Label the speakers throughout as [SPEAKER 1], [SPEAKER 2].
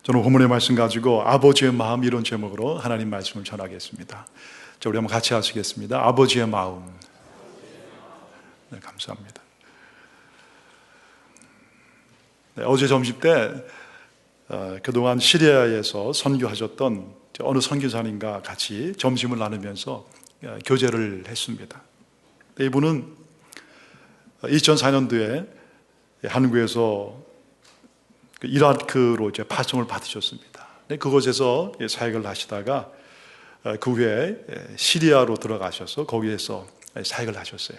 [SPEAKER 1] 저는 본문의 말씀 가지고 아버지의 마음, 이런 제목으로 하나님 말씀을 전하겠습니다. 자, 우리 한번 같이 하시겠습니다. 아버지의 마음. 네, 감사합니다. 네, 어제 점심 때 그동안 시리아에서 선교하셨던 어느 선교사님과 같이 점심을 나누면서 교제를 했습니다. 이분은 2004년도에 한국에서 이라크로 이제 파송을 받으셨습니다. 그곳에서 사역을 하시다가 그 후에 시리아로 들어가셔서 거기에서 사역을 하셨어요.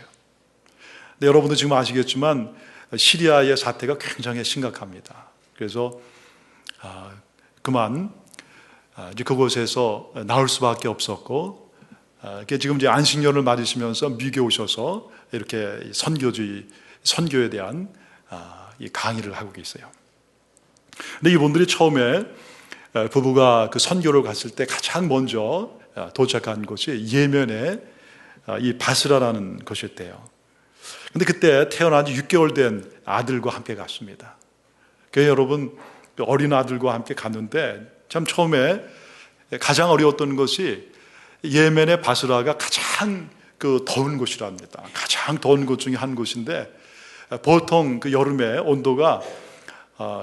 [SPEAKER 1] 근데 여러분도 지금 아시겠지만 시리아의 사태가 굉장히 심각합니다. 그래서 그만 이제 그곳에서 나올 수밖에 없었고, 지금 이제 안식년을 맞으시면서 미국에 오셔서 이렇게 선교에 대한 이 강의를 하고 계세요. 근데 이분들이 처음에 부부가 그 선교를 갔을 때 가장 먼저 도착한 곳이 예멘의 이 바스라라는 곳이었대요. 근데 그때 태어난 지 6개월 된 아들과 함께 갔습니다. 그래서 여러분, 어린 아들과 함께 갔는데 참 처음에 가장 어려웠던 것이 예멘의 바스라가 가장 그 더운 곳이랍니다. 가장 더운 곳 중에 한 곳인데 보통 그 여름에 온도가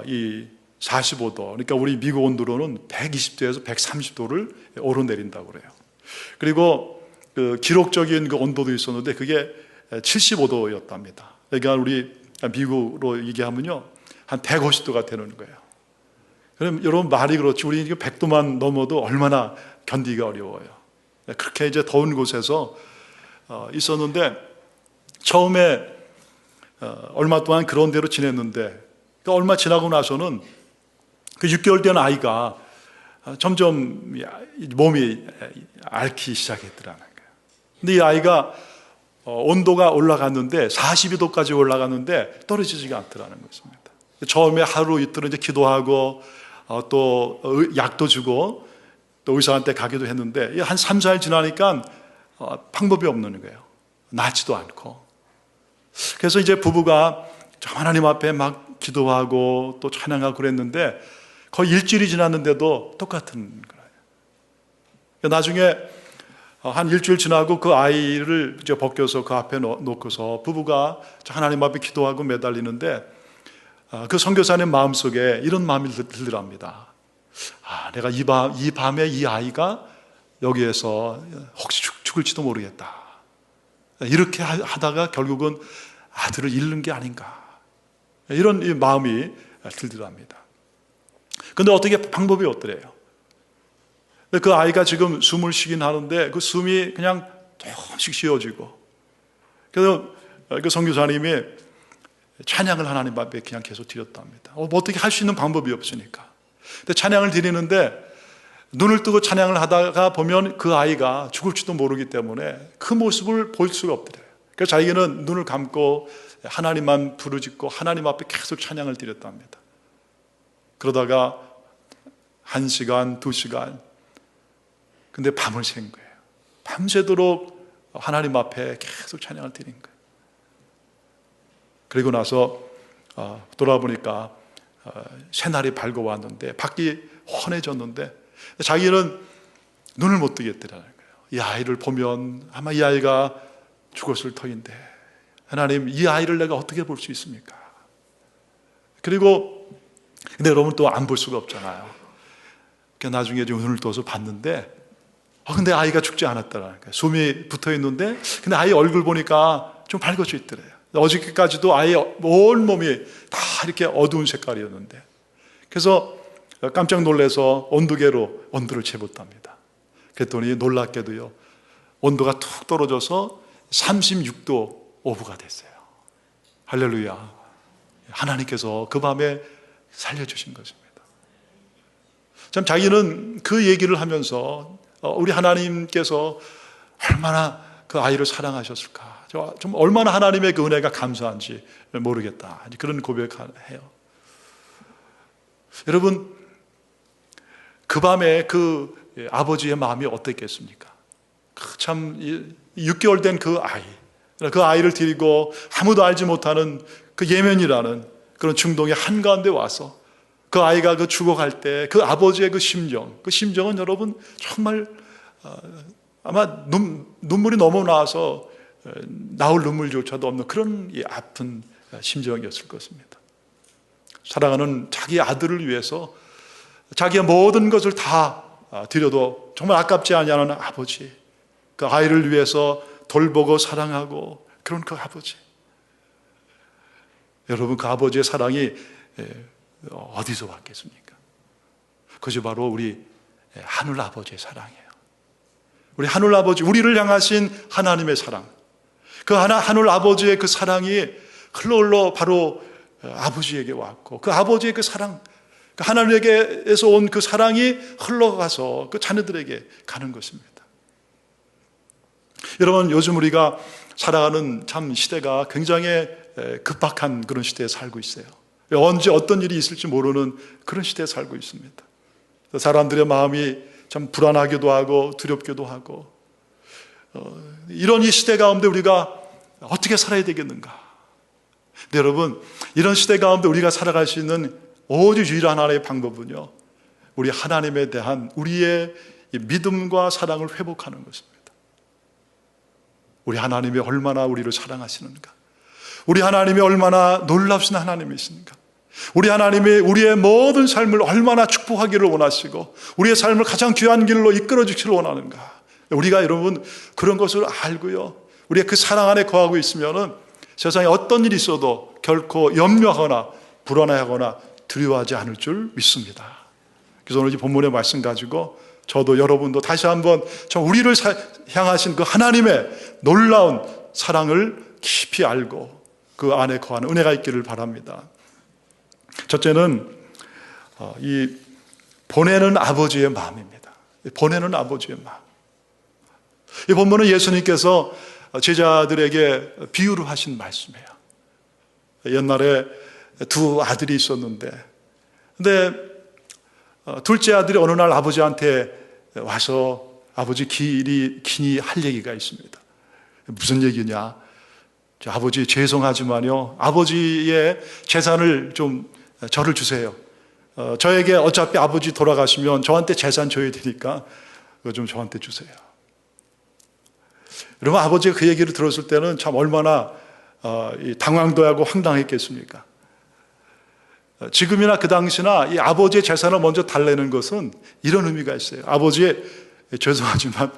[SPEAKER 1] 이 45도, 그러니까 우리 미국 온도로는 120도에서 130도를 오르내린다고 그래요. 그리고 그 기록적인 그 온도도 있었는데 그게 75도였답니다. 그러니까 우리 미국으로 얘기하면요, 한 150도가 되는 거예요. 그럼 여러분, 말이 그렇지, 우리 100도만 넘어도 얼마나 견디기가 어려워요. 그렇게 이제 더운 곳에서 있었는데 처음에 얼마 동안 그런 대로 지냈는데 얼마 지나고 나서는 그 6개월 된 아이가 점점 몸이 앓기 시작했더라는 거예요. 근데 이 아이가 온도가 올라갔는데 42도까지 올라갔는데 떨어지지가 않더라는 것입니다. 처음에 하루 이틀은 이제 기도하고 또 약도 주고 또 의사한테 가기도 했는데 한 3, 4일 지나니까 방법이 없는 거예요. 낫지도 않고. 그래서 이제 부부가 하나님 앞에 막 기도하고 또 찬양하고 그랬는데 거의 일주일이 지났는데도 똑같은 거예요. 나중에 한 일주일 지나고 그 아이를 이제 벗겨서 그 앞에 놓고서 부부가 하나님 앞에 기도하고 매달리는데 그 선교사님 마음속에 이런 마음이 들더랍니다. 내가 이 밤에 이 아이가 여기에서 혹시 죽을지도 모르겠다. 이렇게 하다가 결국은 아들을 잃는 게 아닌가. 이런 이 마음이 들더랍니다. 근데 어떻게 방법이 없더래요. 그 아이가 지금 숨을 쉬긴 하는데 그 숨이 그냥 조금씩 쉬어지고, 그래서 그 선교사님이 찬양을 하나님 앞에 그냥 계속 드렸답니다. 어떻게 할 수 있는 방법이 없으니까. 근데 찬양을 드리는데 눈을 뜨고 찬양을 하다가 보면 그 아이가 죽을지도 모르기 때문에 그 모습을 볼 수가 없더래요. 그래서 자기는 눈을 감고 하나님만 부르짖고 하나님 앞에 계속 찬양을 드렸답니다. 그러다가 1시간, 2시간, 근데 밤을 샌 거예요. 밤새도록 하나님 앞에 계속 찬양을 드린 거예요. 그리고 나서 돌아보니까 새날이 밝아왔는데 밖이 환해졌는데 자기는 눈을 못 뜨겠더라는 거예요. 이 아이를 보면 아마 이 아이가 죽었을 터인데 하나님, 이 아이를 내가 어떻게 볼 수 있습니까? 그리고 근데 여러분 또 안 볼 수가 없잖아요. 그러니까 나중에 좀 눈을 떠서 봤는데 근데 아이가 죽지 않았다라는 거예요. 숨이 붙어 있는데 근데 아이 얼굴 보니까 좀 밝아져 있더래요. 어저께까지도 아이의 온 몸이 다 이렇게 어두운 색깔이었는데, 그래서 깜짝 놀라서 온도계로 온도를 재봤답니다. 그랬더니 놀랍게도요, 온도가 툭 떨어져서 36도 오브가 됐어요. 할렐루야. 하나님께서 그 밤에 살려주신 것입니다. 참 자기는 그 얘기를 하면서 우리 하나님께서 얼마나 그 아이를 사랑하셨을까, 좀 얼마나 하나님의 그 은혜가 감사한지 모르겠다, 그런 고백해요. 여러분, 그 밤에 그 아버지의 마음이 어땠겠습니까? 참 6개월 된 그 아이를 데리고 아무도 알지 못하는 그 예멘이라는 그런 중동의 한가운데 와서 그 아이가 그 죽어갈 때 그 아버지의 그 심정은 여러분 정말 아마 눈물이 너무 나와서 나올 눈물조차도 없는 그런 이 아픈 심정이었을 것입니다. 사랑하는 자기 아들을 위해서 자기의 모든 것을 다 드려도 정말 아깝지 아니하는 아버지, 그 아이를 위해서 돌보고 사랑하고 그런 그 아버지, 여러분 그 아버지의 사랑이 어디서 왔겠습니까? 그것이 바로 우리 하늘 아버지의 사랑이에요. 우리 하늘 아버지, 우리를 향하신 하나님의 사랑, 그 하늘 아버지의 그 사랑이 흘러 바로 아버지에게 왔고, 그 아버지의 그 사랑, 그 하나님에게서 온 그 사랑이 흘러가서 그 자녀들에게 가는 것입니다. 여러분, 요즘 우리가 살아가는 참 시대가 굉장히 급박한 그런 시대에 살고 있어요. 언제 어떤 일이 있을지 모르는 그런 시대에 살고 있습니다. 사람들의 마음이 참 불안하기도 하고 두렵기도 하고, 이런 이 시대 가운데 우리가 어떻게 살아야 되겠는가? 근데 여러분, 이런 시대 가운데 우리가 살아갈 수 있는 오직 유일한 하나의 방법은요, 우리 하나님에 대한 우리의 믿음과 사랑을 회복하는 것입니다. 우리 하나님이 얼마나 우리를 사랑하시는가, 우리 하나님이 얼마나 놀랍신 하나님이신가, 우리 하나님이 우리의 모든 삶을 얼마나 축복하기를 원하시고 우리의 삶을 가장 귀한 길로 이끌어 주기를 원하는가. 우리가 여러분 그런 것을 알고요, 우리가 그 사랑 안에 거하고 있으면은 세상에 어떤 일이 있어도 결코 염려하거나 불안해하거나 두려워하지 않을 줄 믿습니다. 그래서 오늘 이 본문의 말씀 가지고 저도 여러분도 다시 한번 우리를 향하신 그 하나님의 놀라운 사랑을 깊이 알고 그 안에 거하는 은혜가 있기를 바랍니다. 첫째는 이 보내는 아버지의 마음입니다. 보내는 아버지의 마음. 이 본문은 예수님께서 제자들에게 비유를 하신 말씀이에요. 옛날에 두 아들이 있었는데, 근데 둘째 아들이 어느 날 아버지한테 와서 아버지 긴히 할 얘기가 있습니다. 무슨 얘기냐? 아버지 죄송하지만요, 아버지의 재산을 좀 저를 주세요. 저에게 어차피 아버지 돌아가시면 저한테 재산 줘야 되니까 그거 좀 저한테 주세요. 여러분, 아버지가 그 얘기를 들었을 때는 참 얼마나 당황도 하고 황당했겠습니까? 지금이나 그 당시나 이 아버지의 재산을 먼저 달래는 것은 이런 의미가 있어요. 아버지 죄송하지만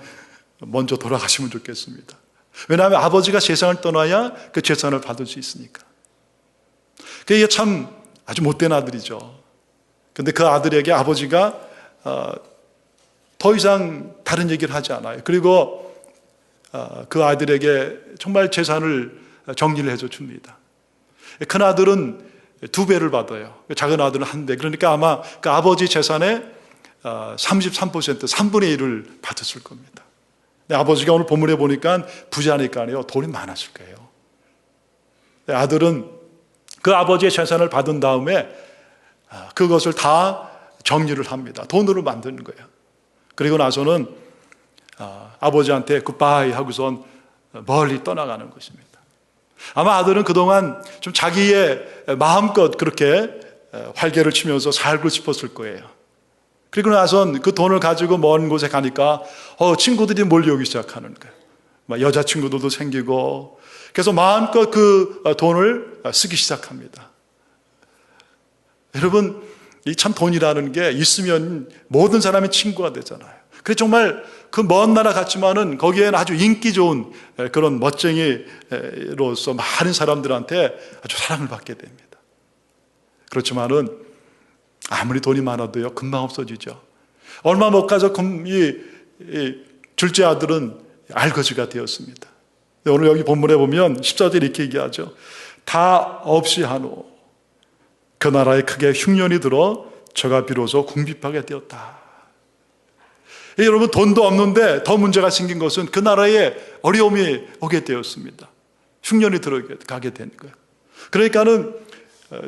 [SPEAKER 1] 먼저 돌아가시면 좋겠습니다. 왜냐하면 아버지가 세상을 떠나야 그 재산을 받을 수 있으니까. 그게 참 아주 못된 아들이죠. 근데 그 아들에게 아버지가 더 이상 다른 얘기를 하지 않아요. 그리고 그 아들에게 정말 재산을 정리를 해줘 줍니다. 큰 아들은 2배를 받아요. 작은 아들은 1배. 그러니까 아마 그 아버지 재산의 33%, 3분의 1을 받았을 겁니다. 근데 아버지가 오늘 본문에 보니까 부자니까요, 돈이 많았을 거예요. 아들은 그 아버지의 재산을 받은 다음에 그것을 다 정리를 합니다. 돈으로 만드는 거예요. 그리고 나서는 아버지한테 굿바이 하고선 멀리 떠나가는 것입니다. 아마 아들은 그동안 좀 자기의 마음껏 그렇게 활개를 치면서 살고 싶었을 거예요. 그리고 나선 그 돈을 가지고 먼 곳에 가니까 친구들이 몰려오기 시작하는 거예요. 여자친구들도 생기고, 그래서 마음껏 그 돈을 쓰기 시작합니다. 여러분, 이 참 돈이라는 게 있으면 모든 사람이 친구가 되잖아요. 그래서 정말 그 먼 나라 같지만은 거기에는 아주 인기 좋은 그런 멋쟁이로서 많은 사람들한테 아주 사랑을 받게 됩니다. 그렇지만은 아무리 돈이 많아도요, 금방 없어지죠. 얼마 못 가서 이 둘째 아들은 알거지가 되었습니다. 오늘 여기 본문에 보면 14절에 이렇게 얘기하죠. 다 없이 한후 그 나라에 크게 흉년이 들어 저가 비로소 궁핍하게 되었다. 여러분, 돈도 없는데 더 문제가 생긴 것은 그 나라에 어려움이 오게 되었습니다. 흉년이 들어가게 된 거예요. 그러니까는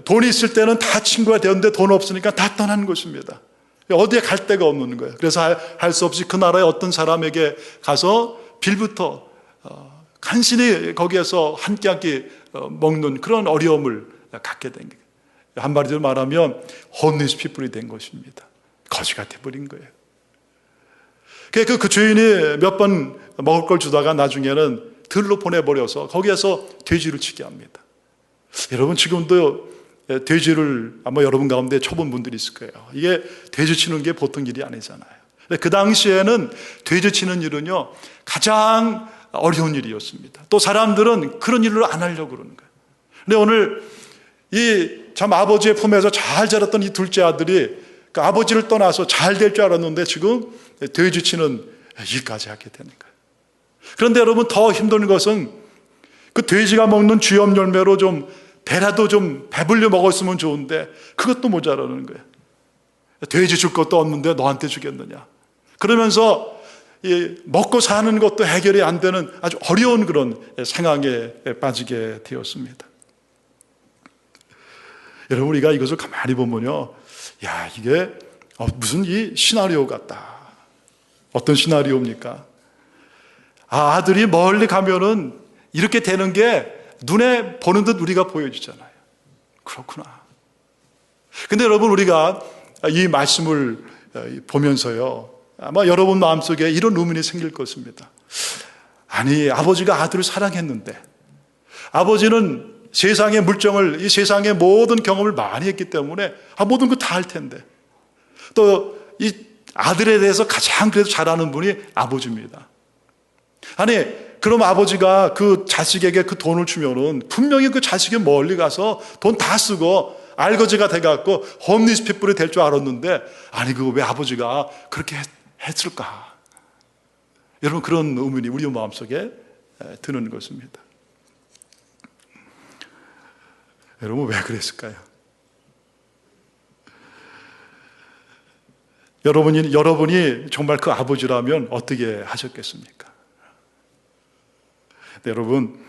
[SPEAKER 1] 돈이 있을 때는 다 친구가 되었는데 돈 없으니까 다 떠난 것입니다. 어디에 갈 데가 없는 거예요. 그래서 할 수 없이 그 나라의 어떤 사람에게 가서 빌부터 간신히 거기에서 한 끼 한 끼 먹는 그런 어려움을 갖게 된 거예요. 한마디로 말하면 홈리스 피플이 된 것입니다. 거지가 돼버린 거예요. 그 주인이 몇 번 먹을 걸 주다가 나중에는 들로 보내버려서 거기에서 돼지를 치게 합니다. 여러분 지금도 돼지를 아마 여러분 가운데 쳐본 분들이 있을 거예요. 이게 돼지 치는 게 보통 일이 아니잖아요. 그 당시에는 돼지 치는 일은요 가장 어려운 일이었습니다. 또 사람들은 그런 일을 안 하려고 그러는 거예요. 근데 오늘 이 참 아버지의 품에서 잘 자랐던 이 둘째 아들이 그 아버지를 떠나서 잘 될 줄 알았는데 지금 돼지 치는 일까지 하게 되는 거예요. 그런데 여러분 더 힘든 것은 그 돼지가 먹는 쥐염 열매로 좀 배라도 좀 배불려 먹었으면 좋은데 그것도 모자라는 거예요. 돼지 줄 것도 없는데 너한테 주겠느냐. 그러면서 먹고 사는 것도 해결이 안 되는 아주 어려운 그런 상황에 빠지게 되었습니다. 여러분 우리가 이것을 가만히 보면요, 야 이게 무슨 이 시나리오 같다. 어떤 시나리오입니까? 아들이 멀리 가면은 이렇게 되는 게 눈에 보는 듯 우리가 보여지잖아요. 그렇구나. 근데 여러분 우리가 이 말씀을 보면서요, 아마 여러분 마음속에 이런 의문이 생길 것입니다. 아니 아버지가 아들을 사랑했는데 아버지는 세상의 물정을, 이 세상의 모든 경험을 많이 했기 때문에 모든 거 다 할 텐데 또 이 아들에 대해서 가장 그래도 잘 아는 분이 아버지입니다. 아니 그럼 아버지가 그 자식에게 그 돈을 주면은 분명히 그 자식이 멀리 가서 돈 다 쓰고 알거지가 돼갖고 홈리스 피플이 될 줄 알았는데 아니 그거 왜 아버지가 그렇게 했을까? 여러분 그런 의문이 우리 마음속에 드는 것입니다. 여러분 왜 그랬을까요? 여러분이 정말 그 아버지라면 어떻게 하셨겠습니까? 네, 여러분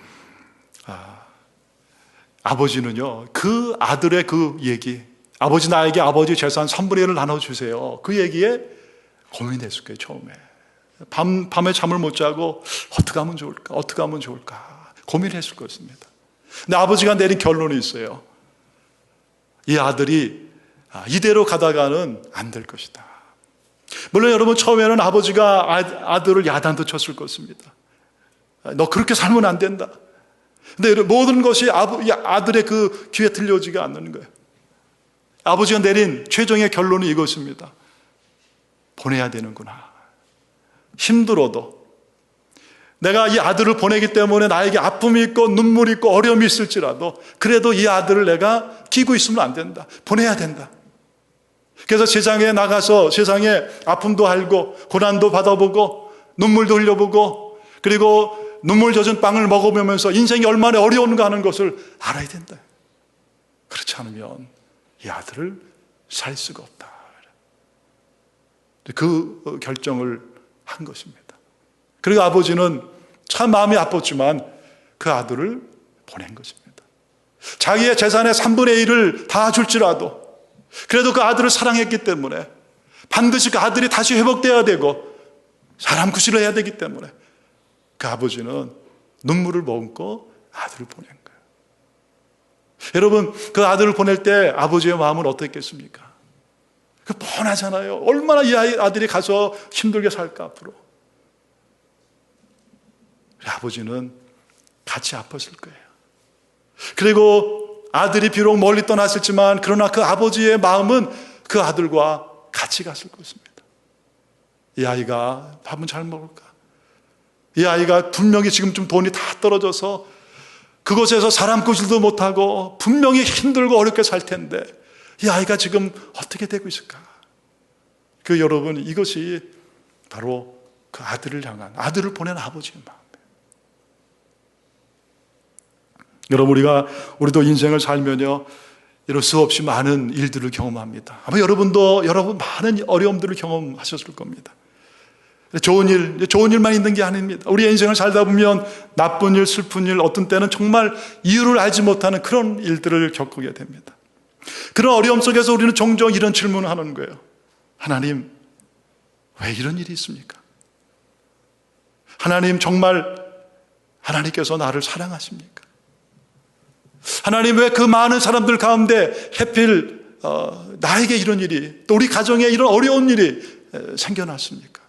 [SPEAKER 1] 아버지는요 그 아들의 그 얘기, 아버지 나에게 아버지 재산 3분의 1을 나눠주세요, 그 얘기에 고민했을 거예요. 처음에 밤에 잠을 못 자고 어떻게 하면 좋을까 고민했을 것입니다. 근데 아버지가 내린 결론이 있어요. 이 아들이 이대로 가다가는 안 될 것이다. 물론 여러분 처음에는 아버지가 아들을 야단도 쳤을 것입니다. 너 그렇게 살면 안 된다. 근데 모든 것이 아들의 그 귀에 들려오지가 않는 거예요. 아버지가 내린 최종의 결론이 이것입니다. 보내야 되는구나. 힘들어도 내가 이 아들을 보내기 때문에 나에게 아픔이 있고 눈물이 있고 어려움이 있을지라도 그래도 이 아들을 내가 끼고 있으면 안 된다. 보내야 된다. 그래서 세상에 나가서 세상에 아픔도 알고 고난도 받아보고 눈물도 흘려보고 그리고 눈물 젖은 빵을 먹어보면서 인생이 얼마나 어려운가 하는 것을 알아야 된다. 그렇지 않으면 이 아들을 살 수가 없다. 그 결정을 한 것입니다. 그리고 아버지는 참 마음이 아팠지만 그 아들을 보낸 것입니다. 자기의 재산의 3분의 1을 다 줄지라도 그래도 그 아들을 사랑했기 때문에 반드시 그 아들이 다시 회복되어야 되고 사람 구실을 해야 되기 때문에 그 아버지는 눈물을 머금고 아들을 보낸 거예요. 여러분 그 아들을 보낼 때 아버지의 마음은 어떻겠습니까? 그 뻔하잖아요. 얼마나 이 아들이 가서 힘들게 살까 앞으로. 아버지는 같이 아팠을 거예요. 그리고 아들이 비록 멀리 떠났을지만 그러나 그 아버지의 마음은 그 아들과 같이 갔을 것입니다. 이 아이가 밥은 잘 먹을까? 이 아이가 분명히 지금 좀 돈이 다 떨어져서 그곳에서 사람 구실도 못하고 분명히 힘들고 어렵게 살 텐데 이 아이가 지금 어떻게 되고 있을까? 여러분 이것이 바로 그 아들을 향한, 아들을 보낸 아버지의 마음이에요. 여러분 우리도 인생을 살면요 이럴 수 없이 많은 일들을 경험합니다. 아마 여러분도 많은 어려움들을 경험하셨을 겁니다. 좋은 일만 있는 게 아닙니다. 우리 인생을 살다 보면 나쁜 일, 슬픈 일, 어떤 때는 정말 이유를 알지 못하는 그런 일들을 겪게 됩니다. 그런 어려움 속에서 우리는 종종 이런 질문을 하는 거예요. 하나님, 왜 이런 일이 있습니까? 하나님, 정말 하나님께서 나를 사랑하십니까? 하나님 왜 그 많은 사람들 가운데 하필 나에게 이런 일이, 또 우리 가정에 이런 어려운 일이 생겨났습니까?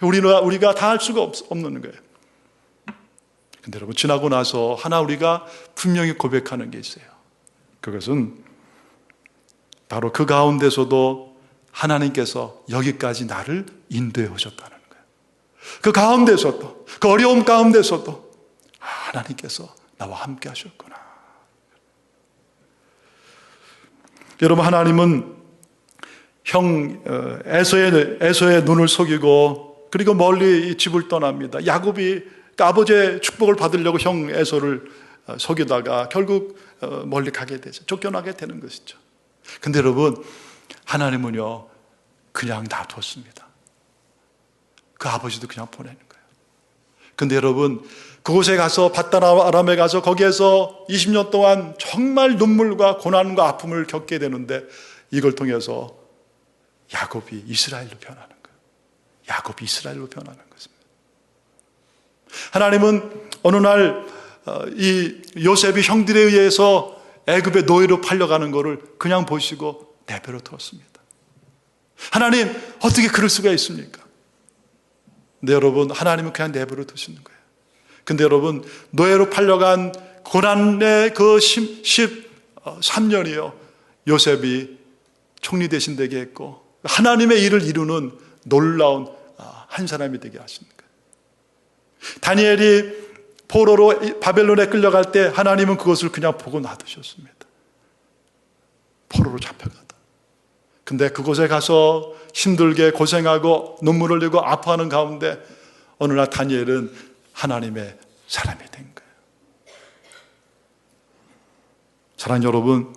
[SPEAKER 1] 우리가 다 할 수가 없는 거예요. 근데 여러분, 지나고 나서 하나 우리가 분명히 고백하는 게 있어요. 그것은 바로 그 가운데서도 하나님께서 여기까지 나를 인도해 오셨다는 거예요. 그 가운데서도, 그 어려움 가운데서도 하나님께서 나와 함께 하셨구나. 여러분, 하나님은 형 에서의 눈을 속이고 그리고 멀리 집을 떠납니다. 야곱이 아버지의 축복을 받으려고 형 에서를 속이다가 결국 멀리 가게 되죠. 쫓겨나게 되는 것이죠. 근데 여러분, 하나님은요 그냥 놔뒀습니다. 그 아버지도 그냥 보내는 거예요. 근데 여러분, 그곳에 가서 밧단 아람에 가서 거기에서 20년 동안 정말 눈물과 고난과 아픔을 겪게 되는데, 이걸 통해서 야곱이 이스라엘로 변하는 거예요. 야곱이 이스라엘로 변하는 것입니다. 하나님은 어느 날 이 요셉이 형들에 의해서 애굽의 노예로 팔려가는 것을 그냥 보시고 내버려 두었습니다. 하나님, 어떻게 그럴 수가 있습니까? 근데 여러분, 하나님은 그냥 내버려 두시는 거예요. 근데 여러분, 노예로 팔려간 고난의 그 13년이요 요셉이 총리 대신 되게 했고 하나님의 일을 이루는 놀라운 한 사람이 되게 하시는 거예요. 다니엘이 포로로 바벨론에 끌려갈 때 하나님은 그것을 그냥 보고 놔두셨습니다. 포로로 잡혀가다. 근데 그곳에 가서 힘들게 고생하고 눈물을 흘리고 아파하는 가운데 어느 날 다니엘은 하나님의 사람이 된 거예요. 사랑하는 여러분,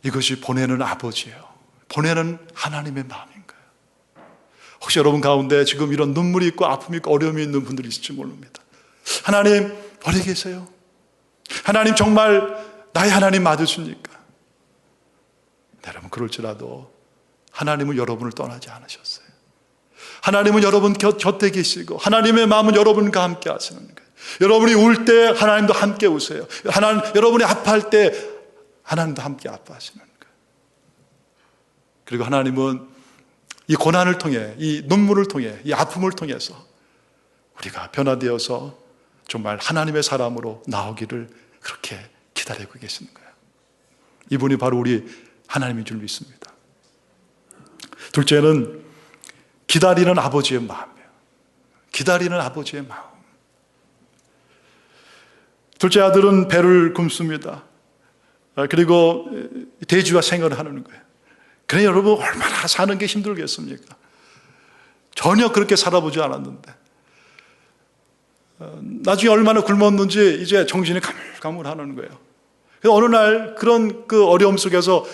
[SPEAKER 1] 이것이 보내는 아버지예요. 보내는 하나님의 마음인 거예요. 혹시 여러분 가운데 지금 이런 눈물이 있고 아픔이 있고 어려움이 있는 분들이 있을지 모릅니다. 하나님 어디 계세요? 하나님 정말 나의 하나님 맞으십니까? 여러분, 그럴지라도 하나님은 여러분을 떠나지 않으셨어요. 하나님은 여러분 곁에 계시고 하나님의 마음은 여러분과 함께 하시는 거예요. 여러분이 울 때 하나님도 함께 우세요. 여러분이 아파할 때 하나님도 함께 아파하시는 거예요. 그리고 하나님은 이 고난을 통해, 이 눈물을 통해, 이 아픔을 통해서 우리가 변화되어서 정말 하나님의 사람으로 나오기를 그렇게 기다리고 계시는 거예요. 이분이 바로 우리 하나님인 줄 믿습니다. 둘째는 기다리는 아버지의 마음이에요. 기다리는 아버지의 마음. 둘째 아들은 배를 굶습니다. 그리고 돼지와 생활을 하는 거예요. 그래, 여러분, 얼마나 사는 게 힘들겠습니까? 전혀 그렇게 살아보지 않았는데 나중에 얼마나 굶었는지 이제 정신이 가물가물하는 거예요. 그래서 어느 날 그런 그 어려움 속에서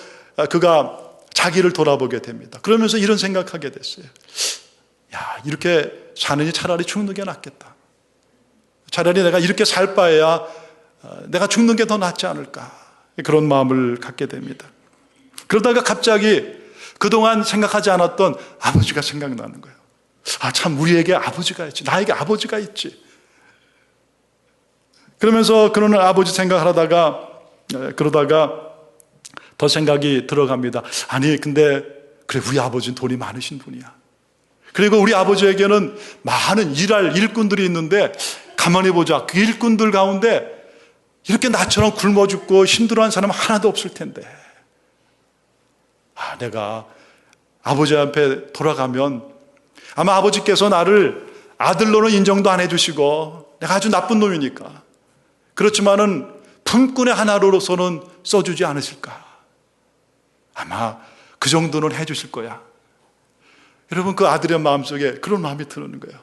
[SPEAKER 1] 그가 자기를 돌아보게 됩니다. 그러면서 이런 생각하게 됐어요. 야, 이렇게 사느니 차라리 죽는 게 낫겠다. 차라리 내가 이렇게 살 바에야 내가 죽는 게 더 낫지 않을까. 그런 마음을 갖게 됩니다. 그러다가 갑자기 그동안 생각하지 않았던 아버지가 생각나는 거예요. 아, 참, 우리에게 아버지가 있지. 나에게 아버지가 있지. 그러면서 그런 아버지 생각하다가 그러다가 더 생각이 들어갑니다. 아니, 근데 그래, 우리 아버지는 돈이 많으신 분이야. 그리고 우리 아버지에게는 많은 일할 일꾼들이 있는데 가만히 보자. 그 일꾼들 가운데 이렇게 나처럼 굶어 죽고 힘들어하는 사람 하나도 없을 텐데, 내가 아버지 앞에 돌아가면 아마 아버지께서 나를 아들로는 인정도 안 해주시고 내가 아주 나쁜 놈이니까, 그렇지만은 품꾼의 하나로서는 써주지 않으실까. 아마 그 정도는 해주실 거야. 여러분, 그 아들의 마음속에 그런 마음이 드는 거예요.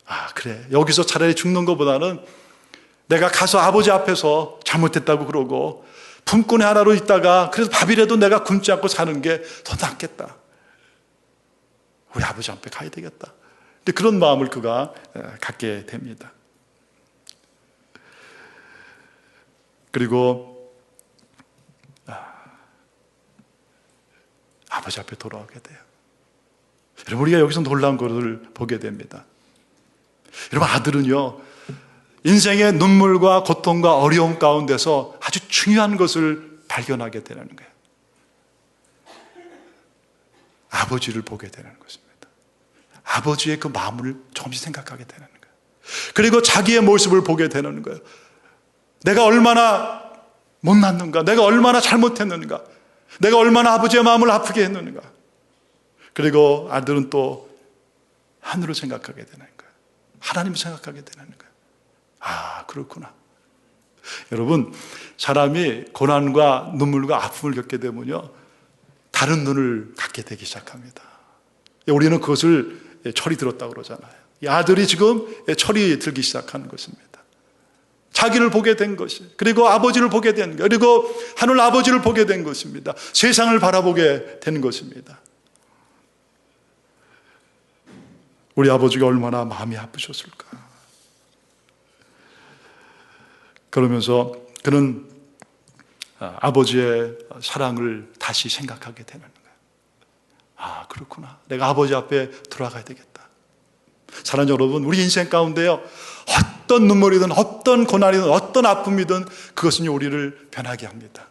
[SPEAKER 1] 아, 그래, 여기서 차라리 죽는 것보다는 내가 가서 아버지 앞에서 잘못했다고 그러고 품꾼의 하나로 있다가 그래서 밥이라도 내가 굶지 않고 사는 게 더 낫겠다. 우리 아버지 앞에 가야 되겠다. 근데 그런 마음을 그가 갖게 됩니다. 그리고 아버지 앞에 돌아오게 돼요. 여러분, 우리가 여기서 놀라운 것을 보게 됩니다. 여러분, 아들은요 인생의 눈물과 고통과 어려움 가운데서 아주 중요한 것을 발견하게 되는 거예요. 아버지를 보게 되는 것입니다. 아버지의 그 마음을 조금씩 생각하게 되는 거예요. 그리고 자기의 모습을 보게 되는 거예요. 내가 얼마나 못났는가, 내가 얼마나 잘못했는가, 내가 얼마나 아버지의 마음을 아프게 했는가. 그리고 아들은 또 하늘을 생각하게 되는 거예요. 하나님을 생각하게 되는 거예요. 아, 그렇구나. 여러분, 사람이 고난과 눈물과 아픔을 겪게 되면요, 다른 눈을 갖게 되기 시작합니다. 우리는 그것을 철이 들었다고 그러잖아요. 이 아들이 지금 철이 들기 시작하는 것입니다. 자기를 보게 된 것이, 그리고 아버지를 보게 된 것, 그리고 하늘 아버지를 보게 된 것입니다. 세상을 바라보게 된 것입니다. 우리 아버지가 얼마나 마음이 아프셨을까. 그러면서 그는 아버지의 사랑을 다시 생각하게 되는 거예요. 아, 그렇구나. 내가 아버지 앞에 돌아가야 되겠다. 사랑하는 여러분, 우리 인생 가운데요, 어떤 눈물이든 어떤 고난이든 어떤 아픔이든 그것은 우리를 변하게 합니다.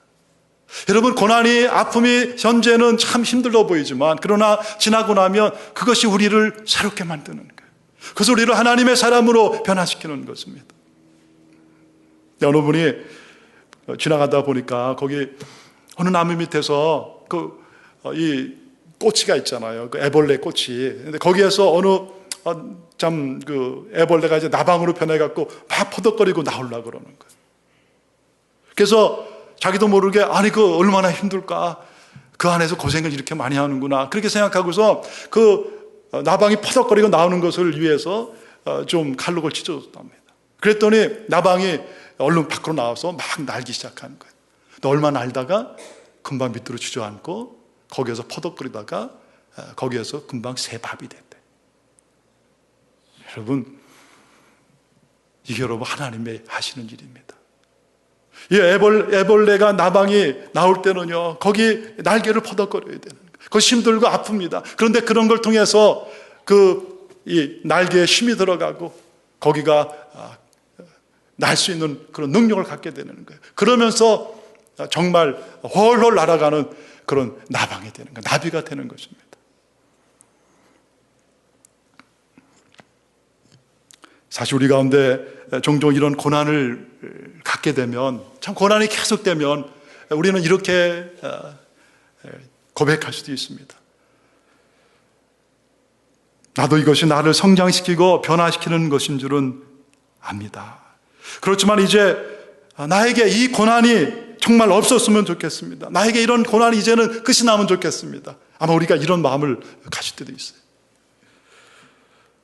[SPEAKER 1] 여러분, 고난이, 아픔이 현재는 참 힘들어 보이지만 그러나 지나고 나면 그것이 우리를 새롭게 만드는 거예요. 그것을 우리를 하나님의 사람으로 변화시키는 것입니다. 어느 분이 지나가다 보니까 거기 어느 나무 밑에서 이 꼬치가 있잖아요. 그 애벌레 꼬치. 근데 거기에서 어느 애벌레가 이제 나방으로 변해갖고 막 퍼덕거리고 나오려고 그러는 거예요. 그래서 자기도 모르게, 아니, 얼마나 힘들까. 그 안에서 고생을 이렇게 많이 하는구나. 그렇게 생각하고서 나방이 퍼덕거리고 나오는 것을 위해서 좀 칼로 그걸 찢어줬답니다. 그랬더니 나방이 얼른 밖으로 나와서 막 날기 시작하는 거예요. 근데 얼마 날다가 금방 밑으로 주저앉고 거기에서 퍼덕거리다가 거기에서 금방 새 밥이 됐대. 여러분, 이게 여러분 하나님의 하시는 일입니다. 이 애벌레가 나방이 나올 때는요, 거기 날개를 퍼덕거려야 되는 거예요. 그것이 힘들고 아픕니다. 그런데 그런 걸 통해서 이 날개에 힘이 들어가고 거기가 날 수 있는 그런 능력을 갖게 되는 거예요. 그러면서 정말 훨훨 날아가는 그런 나방이 되는 거예요. 나비가 되는 것입니다. 사실 우리 가운데 종종 이런 고난을 갖게 되면, 참 고난이 계속되면 우리는 이렇게 고백할 수도 있습니다. 나도 이것이 나를 성장시키고 변화시키는 것인 줄은 압니다. 그렇지만 이제 나에게 이 고난이 정말 없었으면 좋겠습니다. 나에게 이런 고난이 이제는 끝이 나면 좋겠습니다. 아마 우리가 이런 마음을 가질 때도 있어요.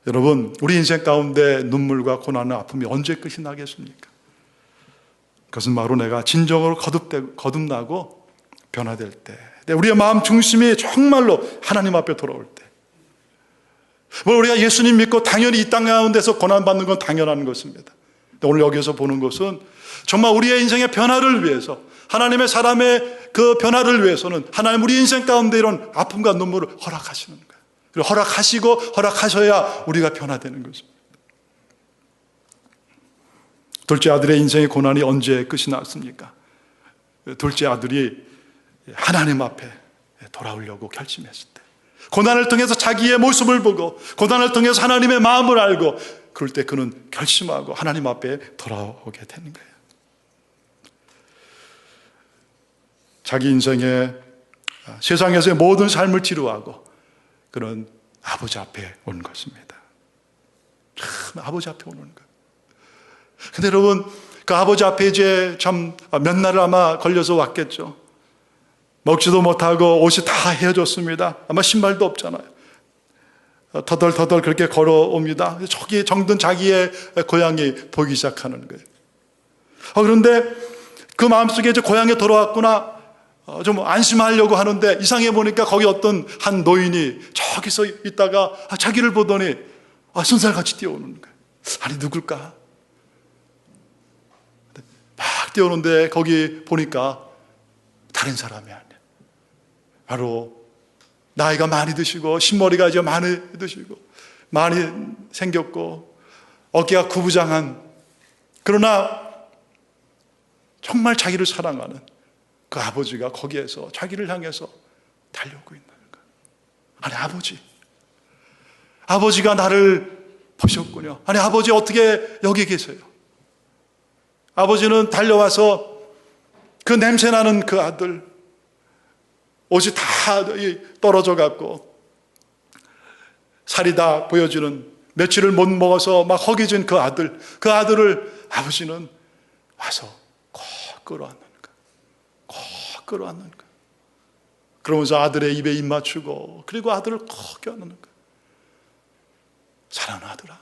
[SPEAKER 1] 여러분, 우리 인생 가운데 눈물과 고난과 아픔이 언제 끝이 나겠습니까? 그것은 바로 내가 진정으로 거듭나고 변화될 때, 우리의 마음 중심이 정말로 하나님 앞에 돌아올 때, 우리가 예수님 믿고 당연히 이 땅 가운데서 고난받는 건 당연한 것입니다. 오늘 여기서 보는 것은 정말 우리의 인생의 변화를 위해서, 하나님의 사람의 그 변화를 위해서는 하나님 우리 인생 가운데 이런 아픔과 눈물을 허락하시는 거예요. 그리고 허락하시고 허락하셔야 우리가 변화되는 것입니다. 둘째 아들의 인생의 고난이 언제 끝이 났습니까? 둘째 아들이 하나님 앞에 돌아오려고 결심했을 때, 고난을 통해서 자기의 모습을 보고 고난을 통해서 하나님의 마음을 알고, 그럴 때 그는 결심하고 하나님 앞에 돌아오게 되는 거예요. 자기 인생의 세상에서의 모든 삶을 치루하고 그는 아버지 앞에 온 것입니다. 참 아버지 앞에 오는 거예요. 근데 여러분, 그 아버지 앞에 이제 참 몇 날을 아마 걸려서 왔겠죠. 먹지도 못하고 옷이 다 헤어졌습니다. 아마 신발도 없잖아요. 터덜터덜 그렇게 걸어옵니다. 저기 정든 자기의 고향이 보이기 시작하는 거예요. 그런데 그 마음속에 이제 고향에 돌아왔구나, 좀 안심하려고 하는데 이상해 보니까 거기 어떤 한 노인이 저기서 있다가 자기를 보더니 순살같이 뛰어오는 거예요. 아니, 누굴까? 막 뛰어오는데 거기 보니까 다른 사람이 아니야. 바로 나이가 많이 드시고 흰머리가 이제 많이 드시고 많이 생겼고 어깨가 구부장한 그러나 정말 자기를 사랑하는 그 아버지가 거기에서 자기를 향해서 달려오고 있는 거예요. 아니, 아버지가 나를 보셨군요. 아니, 아버지 어떻게 여기 계세요? 아버지는 달려와서 그 냄새나는 그 아들, 옷이 다 떨어져 갖고 살이 다 보여지는, 며칠을 못 먹어서 막 허기진 그 아들을 아버지는 와서 꼭 끌어안는 거예요. 꼭 끌어안는 거예요. 그러면서 아들의 입에 입 맞추고, 그리고 아들을 꼭 껴안는 거예요. 사랑하는 아들아,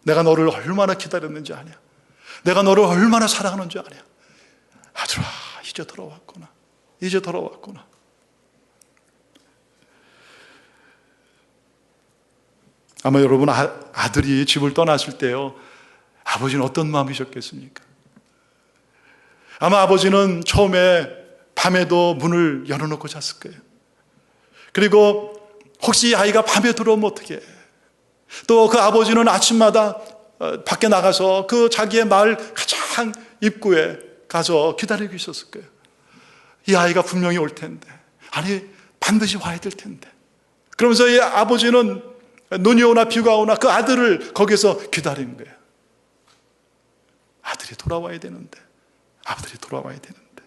[SPEAKER 1] 내가 너를 얼마나 기다렸는지 아냐? 내가 너를 얼마나 사랑하는지 아냐? 아들아, 이제 돌아왔구나. 이제 돌아왔구나. 아마 여러분 아들이 집을 떠났을 때요, 아버지는 어떤 마음이셨겠습니까? 아마 아버지는 처음에 밤에도 문을 열어놓고 잤을 거예요. 그리고 혹시 아이가 밤에 들어오면 어떻게 해? 또 그 아버지는 아침마다 밖에 나가서 그 자기의 마을 가장 입구에 가서 기다리고 있었을 거예요. 이 아이가 분명히 올 텐데, 아니 반드시 와야 될 텐데. 그러면서 이 아버지는 눈이 오나 비가 오나 그 아들을 거기서 기다리는 거예요. 아들이 돌아와야 되는데, 아들이 돌아와야 되는데.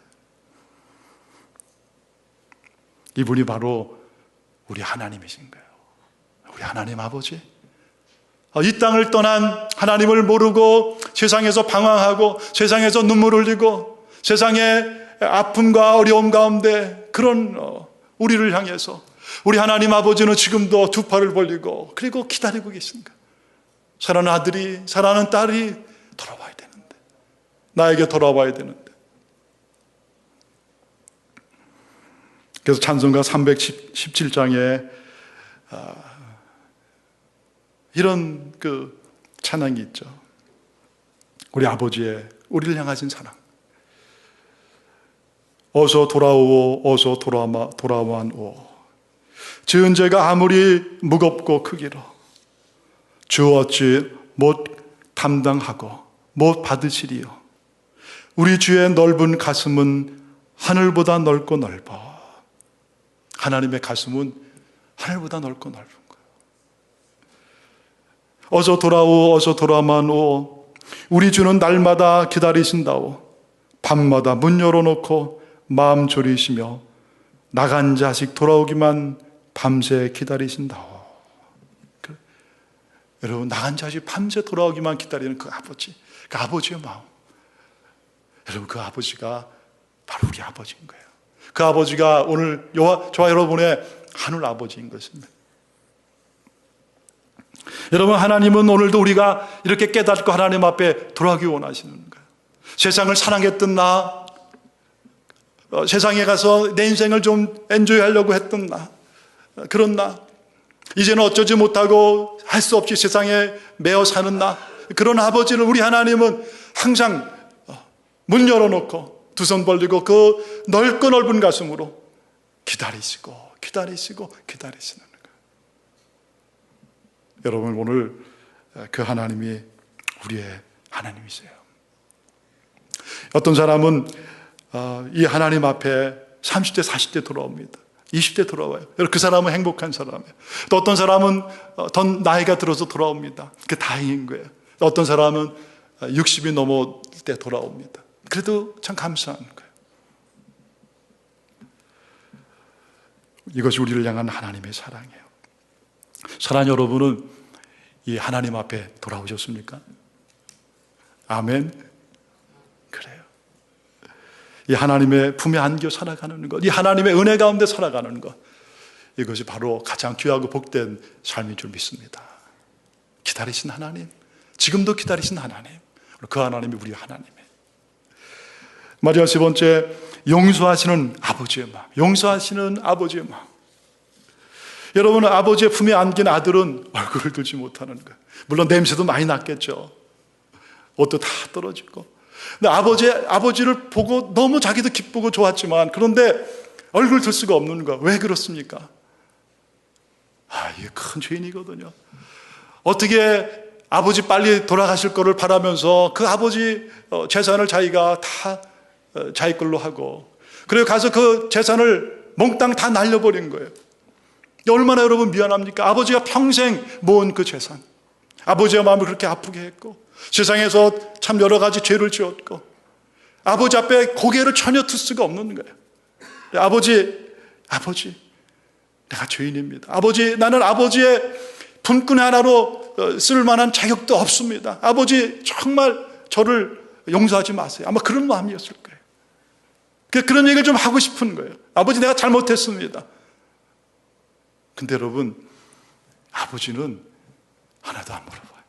[SPEAKER 1] 이분이 바로 우리 하나님이신 거예요. 우리 하나님 아버지. 이 땅을 떠난 하나님을 모르고 세상에서 방황하고 세상에서 눈물 흘리고 세상의 아픔과 어려움 가운데 그런 우리를 향해서 우리 하나님 아버지는 지금도 두 팔을 벌리고 그리고 기다리고 계십니다. 사랑하는 아들이, 사랑하는 딸이 돌아와야 되는데, 나에게 돌아와야 되는데. 그래서 찬송가 317장에 이런 그 찬양이 있죠. 우리 아버지의 우리를 향하신 사랑. 어서 돌아오오, 어서 돌아와오. 지은 죄가 아무리 무겁고 크기로 주 어찌 못 담당하고 못 받으시리요. 우리 주의 넓은 가슴은 하늘보다 넓고 넓어. 하나님의 가슴은 하늘보다 넓고 넓은 거예요. 어서 돌아오, 어서 돌아와오. 우리 주는 날마다 기다리신다오. 밤마다 문 열어놓고 마음 졸이시며 나간 자식 돌아오기만 밤새 기다리신다오. 여러분, 나간 자식 밤새 돌아오기만 기다리는 그 아버지, 그 아버지의 마음. 여러분, 그 아버지가 바로 우리 아버지인 거예요. 그 아버지가 오늘 저와 여러분의 하늘 아버지인 것입니다. 여러분, 하나님은 오늘도 우리가 이렇게 깨닫고 하나님 앞에 돌아가기 원하시는 거예요. 세상을 사랑했던 나, 세상에 가서 내 인생을 좀 엔조이하려고 했던 나, 그런 나, 이제는 어쩌지 못하고 할 수 없이 세상에 매어 사는 나, 그런 아버지를 우리 하나님은 항상 문 열어놓고 두 손 벌리고 그 넓고 넓은 가슴으로 기다리시는 거예요. 여러분, 오늘 그 하나님이 우리의 하나님이세요. 어떤 사람은 이 하나님 앞에 30대, 40대 돌아옵니다. 20대 돌아와요. 그 사람은 행복한 사람이에요. 또 어떤 사람은 더 나이가 들어서 돌아옵니다. 그게 다행인 거예요. 또 어떤 사람은 60이 넘을 때 돌아옵니다. 그래도 참 감사한 거예요. 이것이 우리를 향한 하나님의 사랑이에요. 사랑하는 여러분은 이 하나님 앞에 돌아오셨습니까? 아멘. 그래요. 이 하나님의 품에 안겨 살아가는 것, 이 하나님의 은혜 가운데 살아가는 것, 이것이 바로 가장 귀하고 복된 삶인 줄 믿습니다. 기다리신 하나님, 지금도 기다리신 하나님, 그 하나님이 우리 하나님이에요. 마지막 세 번째, 용서하시는 아버지의 마음. 용서하시는 아버지의 마음. 여러분, 아버지의 품에 안긴 아들은 얼굴을 들지 못하는 거예요. 물론 냄새도 많이 났겠죠. 옷도 다 떨어지고. 근데 아버지를 보고 너무 자기도 기쁘고 좋았지만, 그런데 얼굴 들 수가 없는 거예요. 왜 그렇습니까? 이게 큰 죄인이거든요. 어떻게 아버지 빨리 돌아가실 거를 바라면서 그 아버지 재산을 자기가 다 자기 걸로 하고, 그리고 가서 그 재산을 몽땅 다 날려버린 거예요. 얼마나 여러분 미안합니까? 아버지가 평생 모은 그 재산, 아버지의 마음을 그렇게 아프게 했고, 세상에서 참 여러 가지 죄를 지었고, 아버지 앞에 고개를 전혀 들 수가 없는 거예요. 아버지, 내가 죄인입니다. 아버지, 나는 아버지의 분꾼 하나로 쓸 만한 자격도 없습니다. 아버지, 정말 저를 용서하지 마세요. 아마 그런 마음이었을 거예요. 그런 얘기를 좀 하고 싶은 거예요. 아버지, 내가 잘못했습니다. 근데 여러분, 아버지는 하나도 안 물어봐요.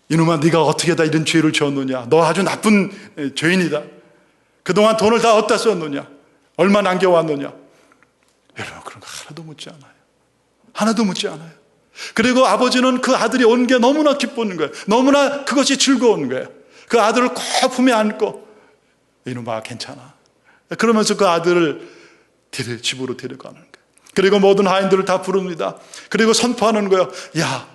[SPEAKER 1] 이놈아, 네가 어떻게 다 이런 죄를 지었느냐? 너 아주 나쁜 죄인이다. 그동안 돈을 다 어디다 썼느냐? 얼마 남겨왔느냐? 여러분, 그런 거 하나도 묻지 않아요. 하나도 묻지 않아요. 그리고 아버지는 그 아들이 온 게 너무나 기쁜 거예요. 너무나 그것이 즐거운 거예요. 그 아들을 꼭 품에 안고, 이놈아 괜찮아, 그러면서 그 아들을 집으로 데려가는 거예요. 그리고 모든 하인들을 다 부릅니다. 그리고 선포하는 거예요. 야,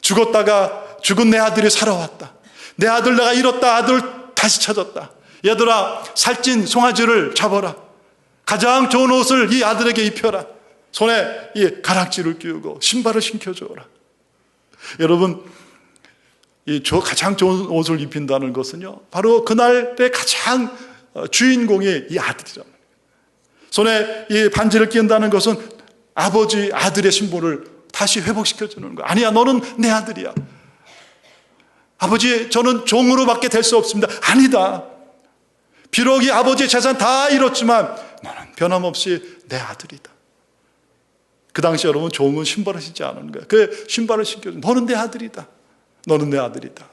[SPEAKER 1] 죽었다가 죽은 내 아들이 살아왔다. 내 아들 내가 잃었다. 아들 다시 찾았다. 얘들아, 살찐 송아지를 잡아라. 가장 좋은 옷을 이 아들에게 입혀라. 손에 이 가락지를 끼우고 신발을 신겨줘라. 여러분, 이 가장 좋은 옷을 입힌다는 것은요, 바로 그날의 가장 주인공이 이 아들이라는 거예요. 손에 이 반지를 끼운다는 것은 아들의 신분을 다시 회복시켜주는 거예요. 아니야, 너는 내 아들이야. 아버지, 저는 종으로밖에 될 수 없습니다. 아니다. 비록 이 아버지의 재산 다 잃었지만 너는 변함없이 내 아들이다. 그 당시 여러분, 종은 신발을 신지 않은 거예요. 그 신발을 신겨줘. 너는 내 아들이다. 너는 내 아들이다.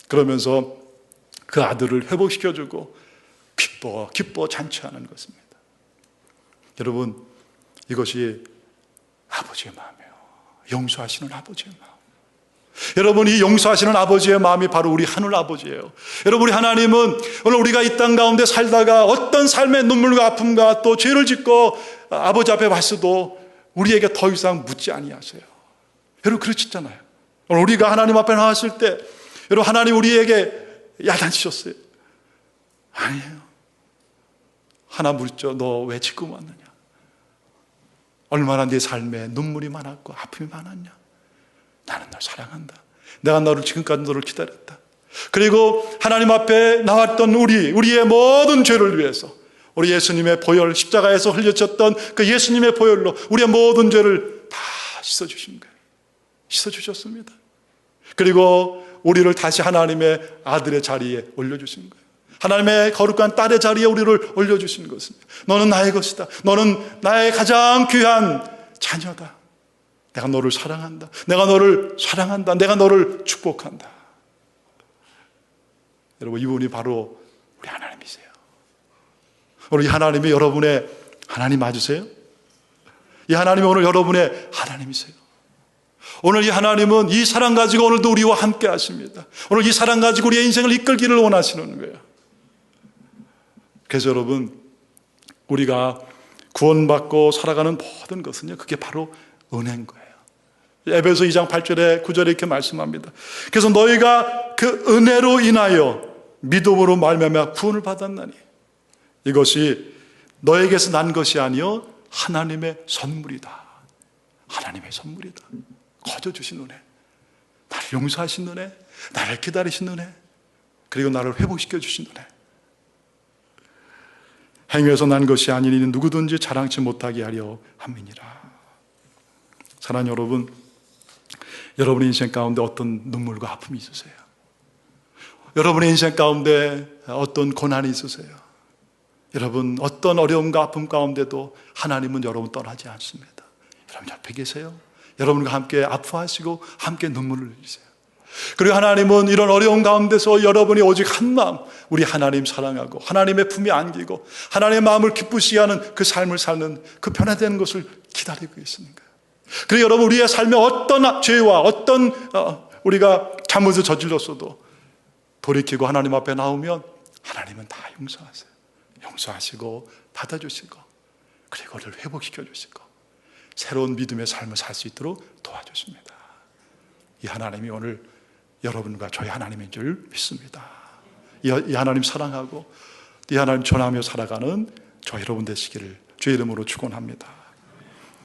[SPEAKER 1] 그러면서 그 아들을 회복시켜주고 기뻐 잔치하는 것입니다. 여러분, 이것이 아버지의 마음이에요. 용서하시는 아버지의 마음. 여러분, 이 용서하시는 아버지의 마음이 바로 우리 하늘 아버지예요. 여러분, 우리 하나님은 오늘 우리가 이 땅 가운데 살다가 어떤 삶의 눈물과 아픔과 또 죄를 짓고 아버지 앞에 왔어도 우리에게 더 이상 묻지 아니하세요. 여러분, 그렇잖아요. 오늘 우리가 하나님 앞에 나왔을 때, 여러분, 하나님 우리에게 야단치셨어요? 아니에요. 하나 묻죠. 너 왜 지금 왔느냐? 얼마나 네 삶에 눈물이 많았고 아픔이 많았냐? 나는 널 사랑한다. 내가 너를 지금까지 너를 기다렸다. 그리고 하나님 앞에 나왔던 우리의 모든 죄를 위해서 우리 예수님의 보혈, 십자가에서 흘려졌던 그 예수님의 보혈로 우리의 모든 죄를 다 씻어주신 거예요. 씻어주셨습니다. 그리고 우리를 다시 하나님의 아들의 자리에 올려주신 거예요. 하나님의 거룩한 딸의 자리에 우리를 올려주신 것입니다. 너는 나의 것이다. 너는 나의 가장 귀한 자녀다. 내가 너를 사랑한다. 내가 너를 사랑한다. 내가 너를 축복한다. 여러분, 이분이 바로 우리 하나님이세요. 오늘 이 하나님이 여러분의 하나님 맞으세요? 이 하나님이 오늘 여러분의 하나님이세요. 오늘 이 하나님은 이 사랑 가지고 오늘도 우리와 함께 하십니다. 오늘 이 사랑 가지고 우리의 인생을 이끌기를 원하시는 거예요. 그래서 여러분, 우리가 구원받고 살아가는 모든 것은요, 그게 바로 은혜인 거예요. 에베소 2장 8절에 9절에 이렇게 말씀합니다. 그래서 너희가 그 은혜로 인하여 믿음으로 말미암아 구원을 받았나니 이것이 너에게서 난 것이 아니요 하나님의 선물이다. 하나님의 선물이다. 거저 주신 은혜, 나를 용서하신 은혜, 나를 기다리신 은혜, 그리고 나를 회복시켜 주신 은혜. 행위에서 난 것이 아니니 누구든지 자랑치 못하게 하려 함이니라. 사랑하는 여러분, 여러분의 인생 가운데 어떤 눈물과 아픔이 있으세요? 여러분의 인생 가운데 어떤 고난이 있으세요? 여러분, 어떤 어려움과 아픔 가운데도 하나님은 여러분 떠나지 않습니다. 여러분 옆에 계세요. 여러분과 함께 아파하시고 함께 눈물을 흘리세요. 그리고 하나님은 이런 어려움 가운데서 여러분이 오직 한 마음, 우리 하나님 사랑하고 하나님의 품에 안기고 하나님의 마음을 기쁘시게 하는 그 삶을 사는 그 변화되는 것을 기다리고 계시는 거예요. 그리고 여러분, 우리의 삶에 어떤 죄와 어떤 우리가 잘못을 저질렀어도 돌이키고 하나님 앞에 나오면 하나님은 다 용서하세요. 용서하시고 받아주시고 그리고 우리를 회복시켜 주시고 새로운 믿음의 삶을 살 수 있도록 도와주십니다. 이 하나님이 오늘 여러분과 저희 하나님인 줄 믿습니다. 이 하나님 사랑하고 이 하나님 전하며 살아가는 저 여러분 되시기를 주의 이름으로 축원합니다.